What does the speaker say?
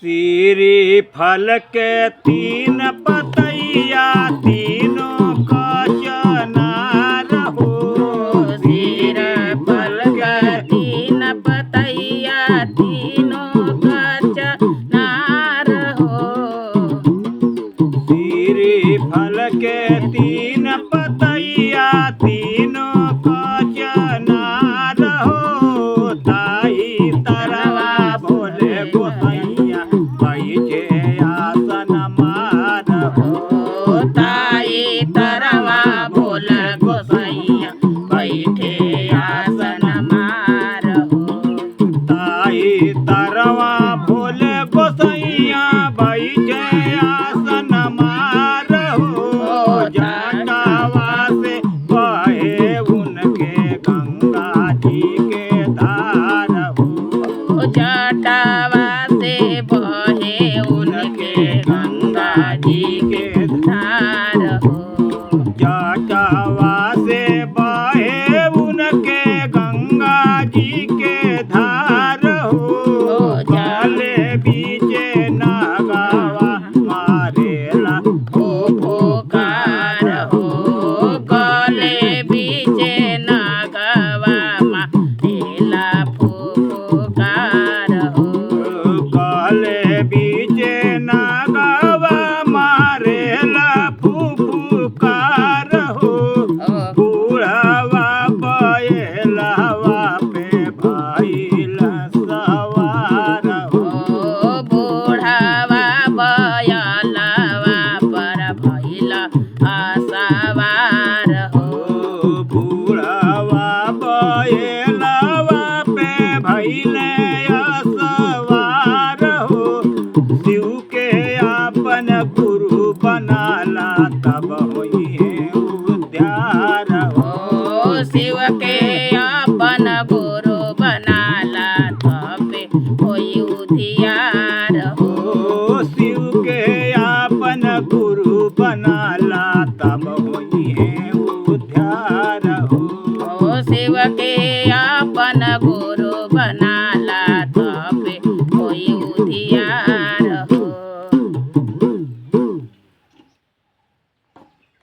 सीरी फल के तीन पतैया तीनों का चनार हो। सिर फल के तीन पतैया तीनों का चनार हो। सीरी फल के तीन पतैया तीनों का चनार हो। ताई तरवा भोले गोसैया बैठे आसन मार हो। ताई तरवा भोल गोसैया बैठे आसन मार हो। ताई तरवा भोले गोसैया बैठे आसन मार हो। जटावा से बहे उनके गंगा जी के धार हो। जटावा से बहे उनके गंगा जी के धार हो। जटावा से बहे उनके गंगा जी के धार हो। गले बीचे नागावा मारेला फुफुकार हो। गले बीचे नागवा मारेला फुफुकार हो। गले बीचे नागावा मारेला फुफुकार हो। बूढ़ावा बैलवा पे भइला सवार हो। बूढ़ावा बयलवा पर भइला सवार हो। बूढ़ावा बैलवा पे भइले सवार हो। शिव के आपन गुरु बनाला तब